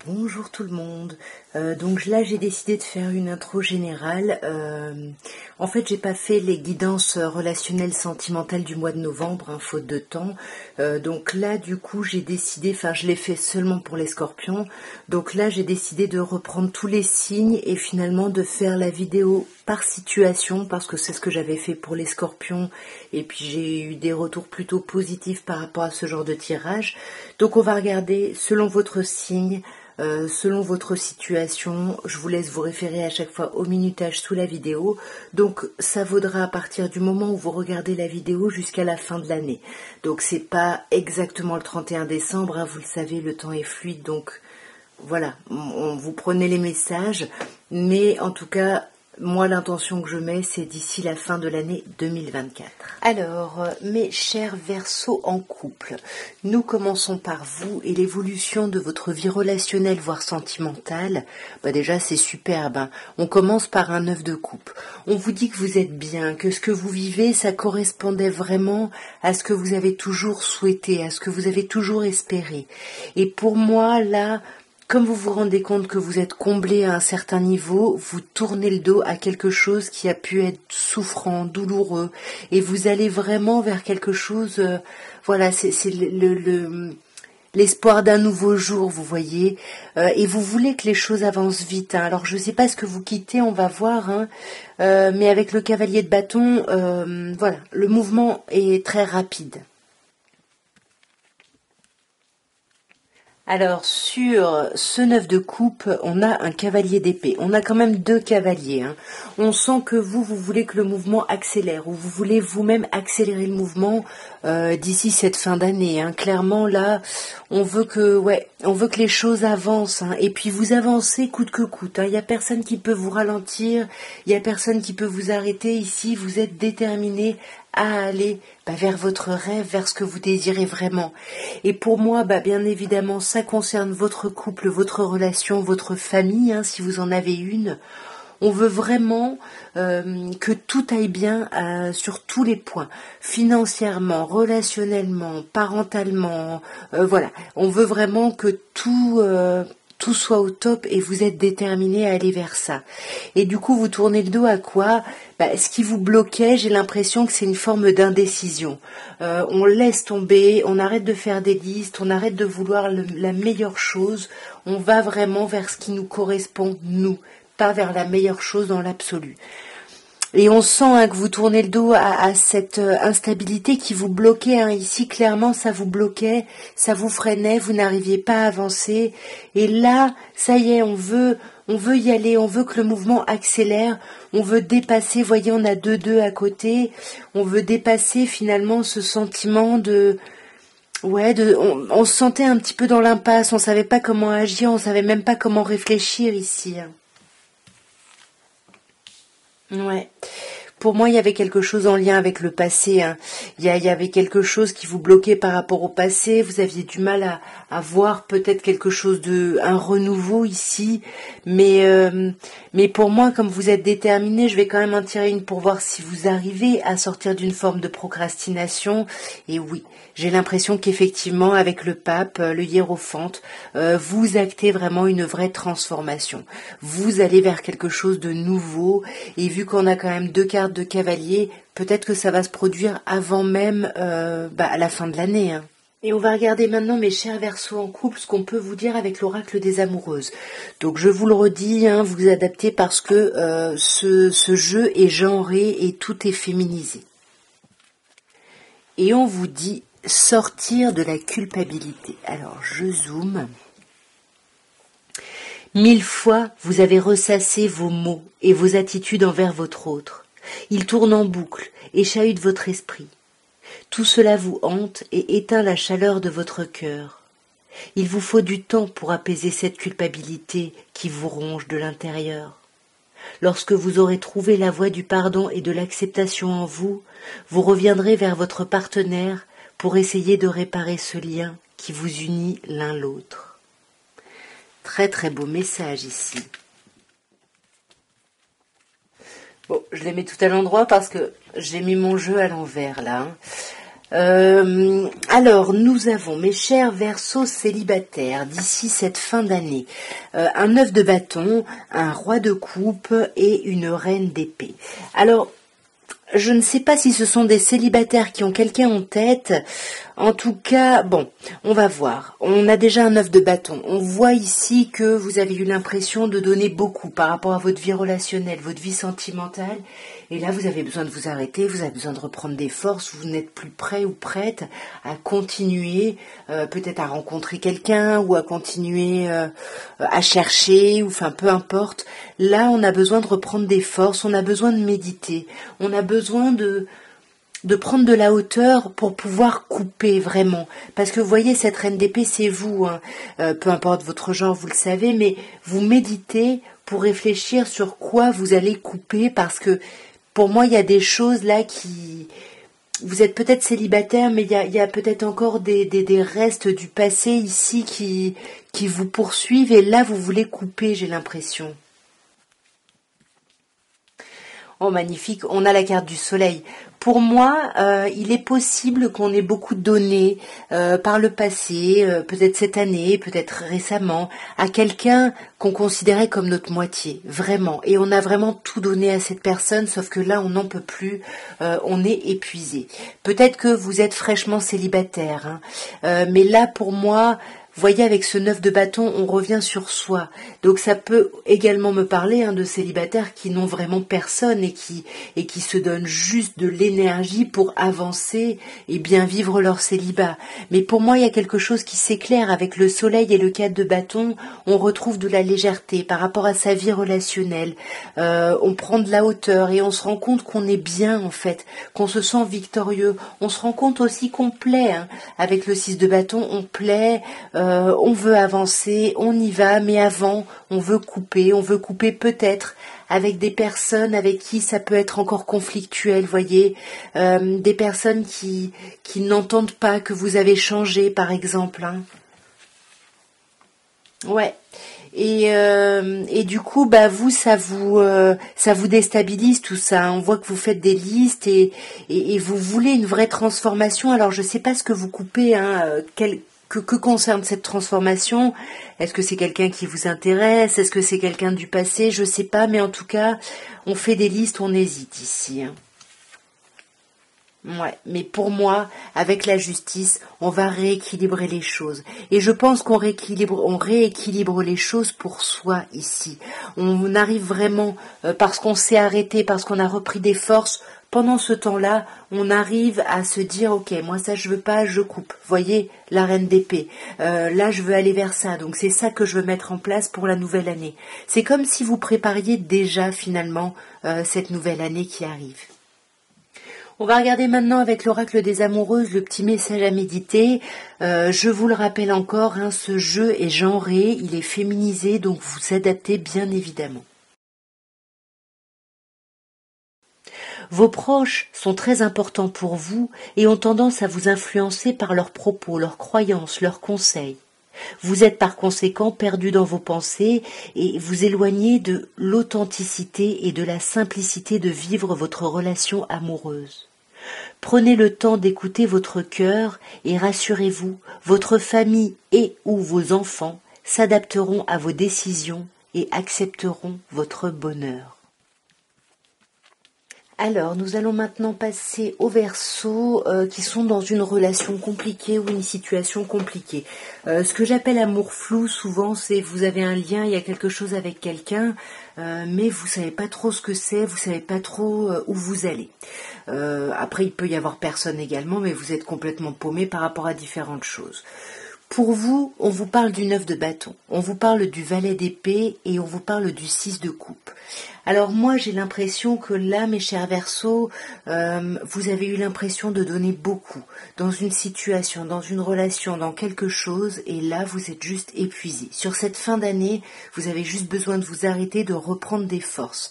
Bonjour tout le monde. Donc là j'ai décidé de faire une intro générale. En fait j'ai pas fait les guidances relationnelles sentimentales du mois de novembre, faute de temps. Donc là du coup j'ai décidé, je l'ai fait seulement pour les scorpions. Donc là j'ai décidé de reprendre tous les signes et finalement de faire la vidéo par situation parce que c'est ce que j'avais fait pour les scorpions et puis j'ai eu des retours plutôt positifs par rapport à ce genre de tirage. Donc on va regarder selon votre signe. Selon votre situation, je vous laisse vous référer à chaque fois au minutage sous la vidéo. Donc ça vaudra à partir du moment où vous regardez la vidéo jusqu'à la fin de l'année. Donc c'est pas exactement le 31 décembre, vous le savez, le temps est fluide. Donc voilà, vous prenez les messages. Mais en tout cas, moi l'intention que je mets, c'est d'ici la fin de l'année 2024. Alors, mes chers Verseaux en couple, nous commençons par vous et l'évolution de votre vie relationnelle, voire sentimentale. Déjà, c'est superbe. On commence par un 9 de coupe. On vous dit que vous êtes bien, que ce que vous vivez, ça correspondait vraiment à ce que vous avez toujours souhaité, à ce que vous avez toujours espéré. Et pour moi, là, comme vous vous rendez compte que vous êtes comblé à un certain niveau, vous tournez le dos à quelque chose qui a pu être souffrant, douloureux, et vous allez vraiment vers quelque chose, c'est l'espoir d'un nouveau jour, vous voyez, et vous voulez que les choses avancent vite. Alors je ne sais pas ce que vous quittez, on va voir, mais avec le cavalier de bâton, le mouvement est très rapide. Alors, sur ce 9 de coupe, on a un cavalier d'épée. On a quand même deux cavaliers. On sent que vous voulez que le mouvement accélère, ou vous voulez vous-même accélérer le mouvement d'ici cette fin d'année. Clairement, là, on veut que les choses avancent. Et puis, vous avancez coûte que coûte. Il n'y a personne qui peut vous ralentir. Il n'y a personne qui peut vous arrêter. Ici, vous êtes déterminé à aller vers votre rêve, vers ce que vous désirez vraiment. Et pour moi, bien évidemment, ça concerne votre couple, votre relation, votre famille, si vous en avez une. On veut vraiment que tout aille bien sur tous les points, financièrement, relationnellement, parentalement, On veut vraiment que tout soit au top et vous êtes déterminé à aller vers ça. Et du coup, vous tournez le dos à quoi ? Ce qui vous bloquait, j'ai l'impression que c'est une forme d'indécision. On laisse tomber, on arrête de faire des listes, on arrête de vouloir la meilleure chose. On va vraiment vers ce qui nous correspond, nous, pas vers la meilleure chose dans l'absolu. Et on sent que vous tournez le dos à cette instabilité qui vous bloquait. Ici, clairement, ça vous bloquait, ça vous freinait, vous n'arriviez pas à avancer. Et là, ça y est, on veut y aller, on veut que le mouvement accélère, on veut dépasser, voyez, on a 2-2 à côté, on veut dépasser finalement ce sentiment on se sentait un petit peu dans l'impasse, on savait pas comment agir, on savait même pas comment réfléchir ici. Ouais. Pour moi, il y avait quelque chose en lien avec le passé. Il y avait quelque chose qui vous bloquait par rapport au passé. Vous aviez du mal à voir peut-être quelque chose un renouveau ici. Mais pour moi, comme vous êtes déterminé, je vais quand même en tirer une pour voir si vous arrivez à sortir d'une forme de procrastination. Et oui, j'ai l'impression qu'effectivement, avec le pape, le hiérophante, vous actez vraiment une vraie transformation. Vous allez vers quelque chose de nouveau. Et vu qu'on a quand même 2 cartes de cavalier, peut-être que ça va se produire avant même à la fin de l'année. Et on va regarder maintenant, mes chers Verseaux en couple, ce qu'on peut vous dire avec l'oracle des amoureuses. Donc je vous le redis, vous adaptez parce que ce jeu est genré et tout est féminisé. Et on vous dit sortir de la culpabilité. Alors je zoome. 1000 fois, vous avez ressassé vos mots et vos attitudes envers votre autre. Ils tournent en boucle et chahutent votre esprit. Tout cela vous hante et éteint la chaleur de votre cœur. Il vous faut du temps pour apaiser cette culpabilité qui vous ronge de l'intérieur. Lorsque vous aurez trouvé la voie du pardon et de l'acceptation en vous, vous reviendrez vers votre partenaire pour essayer de réparer ce lien qui vous unit l'un l'autre. Très très beau message ici. Bon, je les mets tout à l'endroit parce que j'ai mis mon jeu à l'envers là. Alors, nous avons, mes chers Verseaux célibataires, d'ici cette fin d'année, un 9 de bâton, un roi de coupe et une reine d'épée. Alors, je ne sais pas si ce sont des célibataires qui ont quelqu'un en tête. En tout cas, bon, on va voir. On a déjà un 9 de bâton. On voit ici que vous avez eu l'impression de donner beaucoup par rapport à votre vie relationnelle, votre vie sentimentale. Et là, vous avez besoin de vous arrêter, vous avez besoin de reprendre des forces, vous n'êtes plus prêt ou prête à continuer, peut-être à rencontrer quelqu'un ou à continuer à chercher, ou enfin peu importe. Là, on a besoin de reprendre des forces, on a besoin de méditer, on a besoin de prendre de la hauteur pour pouvoir couper vraiment. Parce que vous voyez, cette reine d'épée, c'est vous, hein. Peu importe votre genre, vous le savez, mais vous méditez pour réfléchir sur quoi vous allez couper, parce que pour moi, il y a des choses là qui... Vous êtes peut-être célibataire, mais il y a peut-être encore des restes du passé ici qui vous poursuivent, et là, vous voulez couper, j'ai l'impression. Oh, magnifique, on a la carte du soleil. Pour moi, il est possible qu'on ait beaucoup donné par le passé, peut-être cette année, peut-être récemment, à quelqu'un qu'on considérait comme notre moitié, vraiment. Et on a vraiment tout donné à cette personne, sauf que là, on n'en peut plus, on est épuisé. Peut-être que vous êtes fraîchement célibataire, hein, mais là, pour moi... Vous voyez, avec ce 9 de bâton, on revient sur soi. Donc ça peut également me parler, hein, de célibataires qui n'ont vraiment personne et qui se donnent juste de l'énergie pour avancer et bien vivre leur célibat. Mais pour moi, il y a quelque chose qui s'éclaire avec le soleil et le 4 de bâton. On retrouve de la légèreté par rapport à sa vie relationnelle. On prend de la hauteur et on se rend compte qu'on est bien, en fait, qu'on se sent victorieux. On se rend compte aussi qu'on plaît, hein. Avec le 6 de bâton, on plaît... on veut avancer, on y va, mais avant, on veut couper peut-être avec des personnes avec qui ça peut être encore conflictuel, voyez, des personnes qui n'entendent pas que vous avez changé, par exemple, hein. Ouais. Et du coup, bah vous, ça vous déstabilise tout ça, hein. On voit que vous faites des listes et vous voulez une vraie transformation. Alors je sais pas ce que vous coupez, hein, que concerne cette transformation. Est-ce que c'est quelqu'un qui vous intéresse? Est-ce que c'est quelqu'un du passé? Je sais pas, mais en tout cas, on fait des listes, on hésite ici, hein. Ouais, mais pour moi, avec la justice, on va rééquilibrer les choses. Et je pense qu'on rééquilibre les choses pour soi ici. On arrive vraiment, parce qu'on s'est arrêté, parce qu'on a repris des forces. Pendant ce temps-là, on arrive à se dire, ok, moi ça je veux pas, je coupe. Voyez, la reine d'épée. Là, je veux aller vers ça. Donc c'est ça que je veux mettre en place pour la nouvelle année. C'est comme si vous prépariez déjà finalement cette nouvelle année qui arrive. On va regarder maintenant avec l'oracle des amoureuses le petit message à méditer. Je vous le rappelle encore, hein, ce jeu est genré, il est féminisé, donc vous adaptez bien évidemment. Vos proches sont très importants pour vous et ont tendance à vous influencer par leurs propos, leurs croyances, leurs conseils. Vous êtes par conséquent perdu dans vos pensées et vous éloignez de l'authenticité et de la simplicité de vivre votre relation amoureuse. Prenez le temps d'écouter votre cœur et rassurez-vous, votre famille et ou vos enfants s'adapteront à vos décisions et accepteront votre bonheur. Alors, nous allons maintenant passer aux Verseaux qui sont dans une relation compliquée ou une situation compliquée. Ce que j'appelle amour flou, souvent, c'est vous avez un lien, il y a quelque chose avec quelqu'un, mais vous savez pas trop ce que c'est, vous savez pas trop où vous allez. Après, il peut y avoir personne également, mais vous êtes complètement paumé par rapport à différentes choses. Pour vous, on vous parle du 9 de bâton, on vous parle du valet d'épée et on vous parle du 6 de coupe. Alors moi, j'ai l'impression que là, mes chers Verseaux, vous avez eu l'impression de donner beaucoup dans une situation, dans une relation, dans quelque chose, et là, vous êtes juste épuisé. Sur cette fin d'année, vous avez juste besoin de vous arrêter, de reprendre des forces.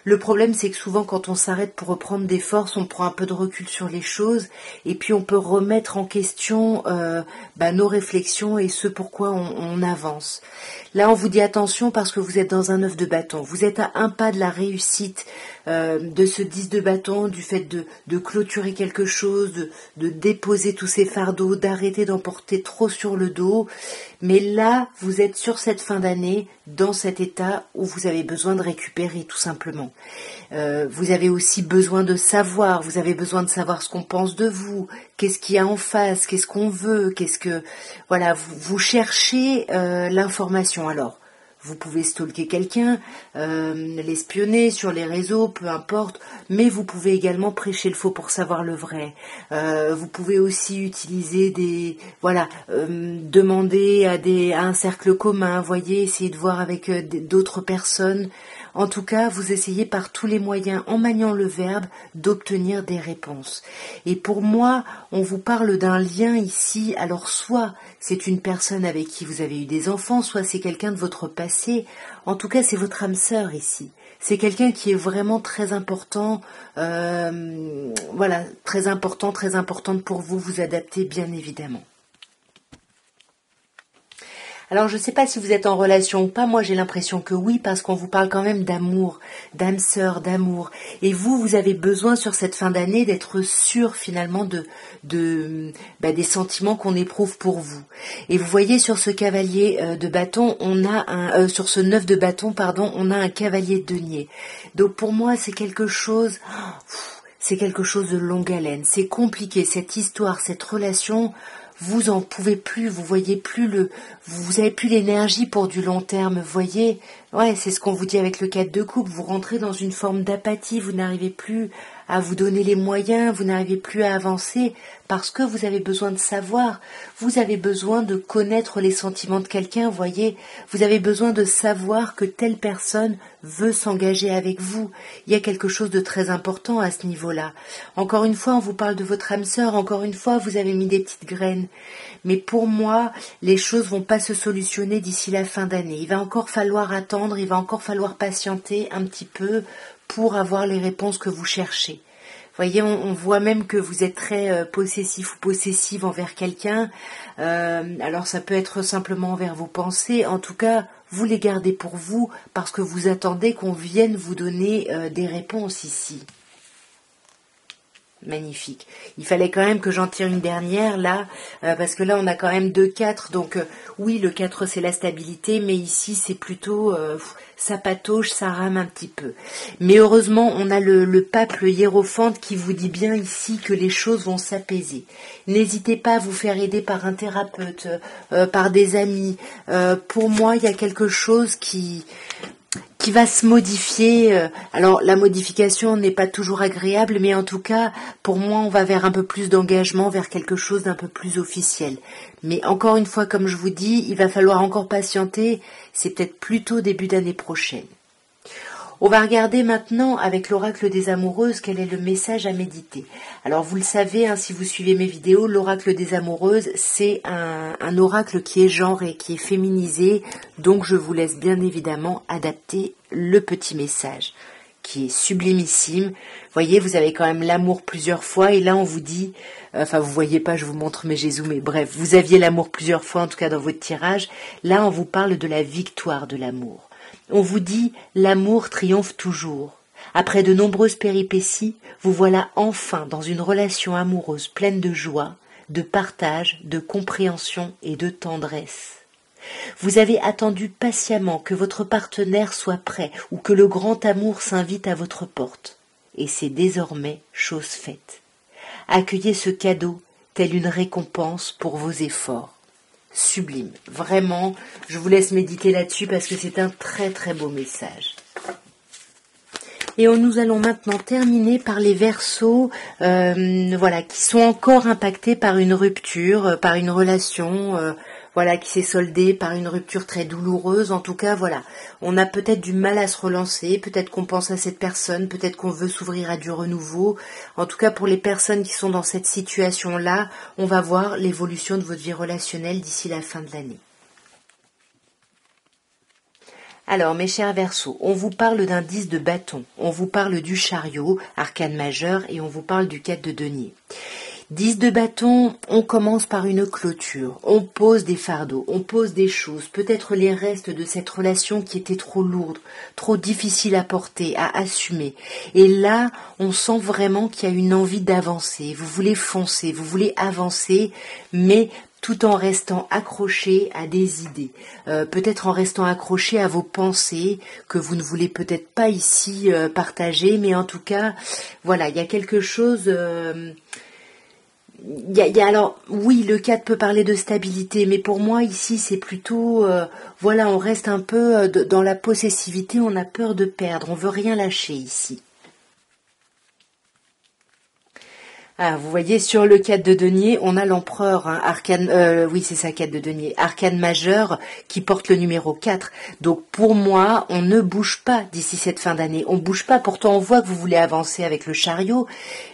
Le problème, c'est que souvent, quand on s'arrête pour reprendre des forces, on prend un peu de recul sur les choses et puis on peut remettre en question nos réflexions et ce pourquoi on avance. Là, on vous dit attention parce que vous êtes dans un 9 de bâton. Vous êtes à un pas de la réussite de ce 10 de bâton, du fait de clôturer quelque chose, de déposer tous ces fardeaux, d'arrêter d'en porter trop sur le dos. Mais là, vous êtes sur cette fin d'année, dans cet état où vous avez besoin de récupérer tout simplement. Vous avez aussi besoin de savoir, vous avez besoin de savoir ce qu'on pense de vous, qu'est-ce qu'il y a en face, qu'est-ce qu'on veut, voilà, vous cherchez l'information. Alors, vous pouvez stalker quelqu'un, l'espionner sur les réseaux, peu importe, mais vous pouvez également prêcher le faux pour savoir le vrai. Vous pouvez aussi utiliser demander à un cercle commun, voyez, essayer de voir avec d'autres personnes. En tout cas, vous essayez par tous les moyens, en maniant le verbe, d'obtenir des réponses. Et pour moi, on vous parle d'un lien ici, alors soit c'est une personne avec qui vous avez eu des enfants, soit c'est quelqu'un de votre passé. En tout cas, c'est votre âme sœur ici. C'est quelqu'un qui est vraiment très important, très importante pour vous, vous adapter bien évidemment. Alors, je ne sais pas si vous êtes en relation ou pas, moi j'ai l'impression que oui, parce qu'on vous parle quand même d'amour, d'âme sœur, d'amour. Et vous avez besoin sur cette fin d'année d'être sûr finalement des sentiments qu'on éprouve pour vous. Et vous voyez sur ce cavalier de bâton, sur ce 9 de bâton, on a un cavalier de denier. Donc pour moi c'est quelque chose de longue haleine. C'est compliqué, cette histoire, cette relation. Vous en pouvez plus, vous voyez plus vous avez plus l'énergie pour du long terme, vous voyez. Ouais, c'est ce qu'on vous dit avec le 4 de coupe, vous rentrez dans une forme d'apathie, vous n'arrivez plus à vous donner les moyens, vous n'arrivez plus à avancer parce que vous avez besoin de savoir, vous avez besoin de connaître les sentiments de quelqu'un, voyez, vous avez besoin de savoir que telle personne veut s'engager avec vous. Il y a quelque chose de très important à ce niveau-là. Encore une fois, on vous parle de votre âme sœur, encore une fois, vous avez mis des petites graines. Mais pour moi, les choses vont pas se solutionner d'ici la fin d'année. Il va encore falloir attendre, il va encore falloir patienter un petit peu pour avoir les réponses que vous cherchez. Voyez, on voit même que vous êtes très possessif ou possessive envers quelqu'un. Alors ça peut être simplement envers vos pensées. En tout cas, vous les gardez pour vous parce que vous attendez qu'on vienne vous donner des réponses ici. Magnifique. Il fallait quand même que j'en tire une dernière là, parce que là on a quand même 2-4, donc oui le 4 c'est la stabilité, mais ici c'est plutôt ça patauge, ça rame un petit peu. Mais heureusement on a le pape, le hiérophante qui vous dit bien ici que les choses vont s'apaiser. N'hésitez pas à vous faire aider par un thérapeute, par des amis. Pour moi il y a quelque chose qui va se modifier. Alors la modification n'est pas toujours agréable, mais en tout cas, pour moi, on va vers un peu plus d'engagement, vers quelque chose d'un peu plus officiel. Mais encore une fois, comme je vous dis, il va falloir encore patienter, c'est peut-être plutôt début d'année prochaine. On va regarder maintenant avec l'oracle des amoureuses quel est le message à méditer. Alors vous le savez, si vous suivez mes vidéos, l'oracle des amoureuses c'est un oracle qui est genré, qui est féminisé, donc je vous laisse bien évidemment adapter le petit message qui est sublimissime. Vous voyez, vous avez quand même l'amour plusieurs fois et là on vous dit, vous voyez pas, je vous montre mais j'ai zoomé, bref, vous aviez l'amour plusieurs fois en tout cas dans votre tirage, là on vous parle de la victoire de l'amour. On vous dit « l'amour triomphe toujours ». Après de nombreuses péripéties, vous voilà enfin dans une relation amoureuse pleine de joie, de partage, de compréhension et de tendresse. Vous avez attendu patiemment que votre partenaire soit prêt ou que le grand amour s'invite à votre porte. Et c'est désormais chose faite. Accueillez ce cadeau tel une récompense pour vos efforts. Sublime, vraiment, je vous laisse méditer là-dessus parce que c'est un très très beau message. Et nous allons maintenant terminer par les Verseaux, qui sont encore impactés par une rupture, par une relation, qui s'est soldée par une rupture très douloureuse. En tout cas, voilà, on a peut-être du mal à se relancer, peut-être qu'on pense à cette personne, peut-être qu'on veut s'ouvrir à du renouveau. En tout cas, pour les personnes qui sont dans cette situation-là, on va voir l'évolution de votre vie relationnelle d'ici la fin de l'année. Alors, mes chers Verseaux, on vous parle d'un 10 de bâton, on vous parle du chariot, arcane majeur, et on vous parle du 4 de denier. 10 de bâton, on commence par une clôture, on pose des fardeaux, on pose des choses, peut-être les restes de cette relation qui était trop lourde, trop difficile à porter, à assumer. Et là, on sent vraiment qu'il y a une envie d'avancer, vous voulez foncer, vous voulez avancer, mais tout en restant accroché à des idées, peut-être en restant accroché à vos pensées que vous ne voulez peut-être pas ici partager, mais en tout cas, voilà, il y a quelque chose... alors, oui, le 4 peut parler de stabilité, mais pour moi, ici, c'est plutôt, voilà, on reste un peu dans la possessivité, on a peur de perdre, on veut rien lâcher ici. Ah, vous voyez, sur le 4 de denier, on a l'empereur, hein, arcane, oui, c'est ça, 4 de denier, arcane majeur, qui porte le numéro 4. Donc, pour moi, on ne bouge pas d'ici cette fin d'année. On bouge pas, pourtant, on voit que vous voulez avancer avec le chariot,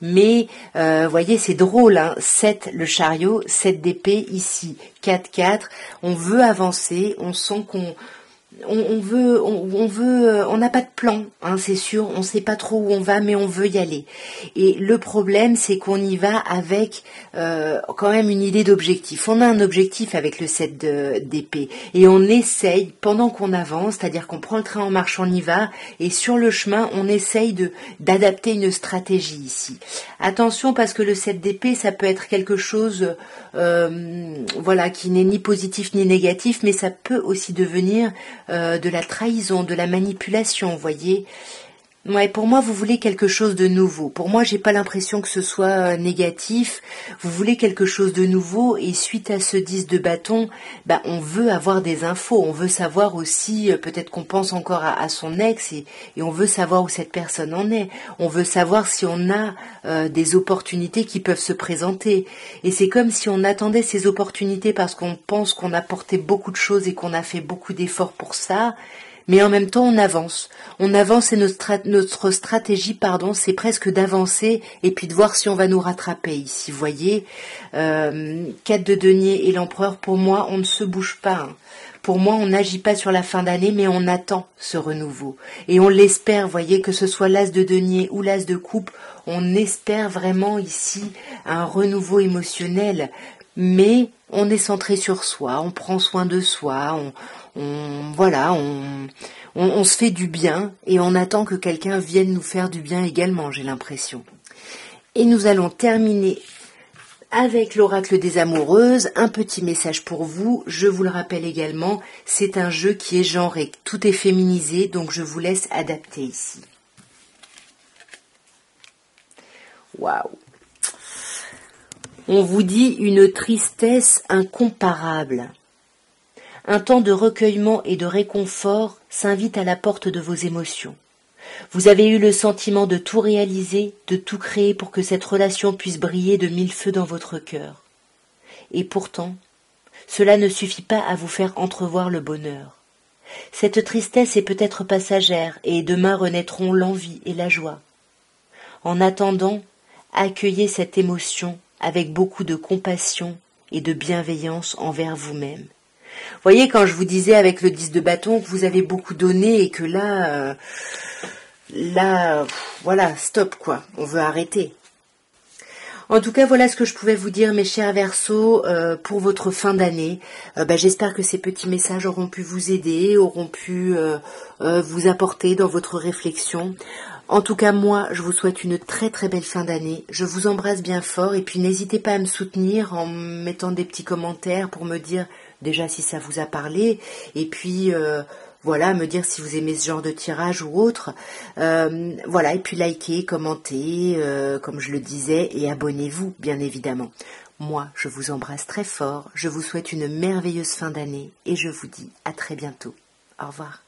mais, vous voyez, c'est drôle, hein, 7 le chariot, 7 d'épée ici, 4, 4. On veut avancer, on sent qu'on... On n'a pas de plan, hein, c'est sûr, on ne sait pas trop où on va, mais on veut y aller. Et le problème, c'est qu'on y va avec quand même une idée d'objectif. On a un objectif avec le 7 d'épée, et on essaye, pendant qu'on avance, c'est-à-dire qu'on prend le train en marche, on y va, et sur le chemin, on essaye d'adapter une stratégie ici. Attention, parce que le 7 d'épée, ça peut être quelque chose, voilà, qui n'est ni positif ni négatif, mais ça peut aussi devenir de la trahison, de la manipulation, vous voyez. Ouais, pour moi, vous voulez quelque chose de nouveau. Pour moi, j'ai pas l'impression que ce soit négatif. Vous voulez quelque chose de nouveau, et suite à ce 10 de bâton, on veut avoir des infos. On veut savoir aussi, peut-être qu'on pense encore à son ex, et on veut savoir où cette personne en est. On veut savoir si on a des opportunités qui peuvent se présenter. Et c'est comme si on attendait ces opportunités parce qu'on pense qu'on a porté beaucoup de choses et qu'on a fait beaucoup d'efforts pour ça. Mais en même temps, on avance. On avance, et notre stratégie, c'est presque d'avancer et puis de voir si on va nous rattraper ici. Vous voyez, 4 de denier et l'empereur, pour moi, on ne se bouge pas. Hein. Pour moi, on n'agit pas sur la fin d'année, mais on attend ce renouveau. Et on l'espère, vous voyez, que ce soit l'as de denier ou l'as de coupe, on espère vraiment ici un renouveau émotionnel. Mais on est centré sur soi, on prend soin de soi, on se fait du bien, et on attend que quelqu'un vienne nous faire du bien également, j'ai l'impression. Et nous allons terminer avec l'oracle des amoureuses. Un petit message pour vous, je vous le rappelle également, c'est un jeu qui est genré, tout est féminisé, donc je vous laisse adapter ici. Waouh! On vous dit une tristesse incomparable. Un temps de recueillement et de réconfort s'invite à la porte de vos émotions. Vous avez eu le sentiment de tout réaliser, de tout créer pour que cette relation puisse briller de mille feux dans votre cœur. Et pourtant, cela ne suffit pas à vous faire entrevoir le bonheur. Cette tristesse est peut-être passagère, et demain renaîtront l'envie et la joie. En attendant, accueillez cette émotion avec beaucoup de compassion et de bienveillance envers vous-même. Vous voyez, quand je vous disais avec le 10 de bâton que vous avez beaucoup donné et que là, voilà, stop quoi, on veut arrêter. En tout cas, voilà ce que je pouvais vous dire, mes chers Verseaux, pour votre fin d'année. J'espère que ces petits messages auront pu vous aider, auront pu vous apporter dans votre réflexion. En tout cas, moi, je vous souhaite une très très belle fin d'année. Je vous embrasse bien fort, et puis n'hésitez pas à me soutenir en mettant des petits commentaires pour me dire déjà si ça vous a parlé, et puis voilà, me dire si vous aimez ce genre de tirage ou autre. Voilà, et puis likez, commentez, comme je le disais, et abonnez-vous, bien évidemment. Moi, je vous embrasse très fort, je vous souhaite une merveilleuse fin d'année, et je vous dis à très bientôt. Au revoir.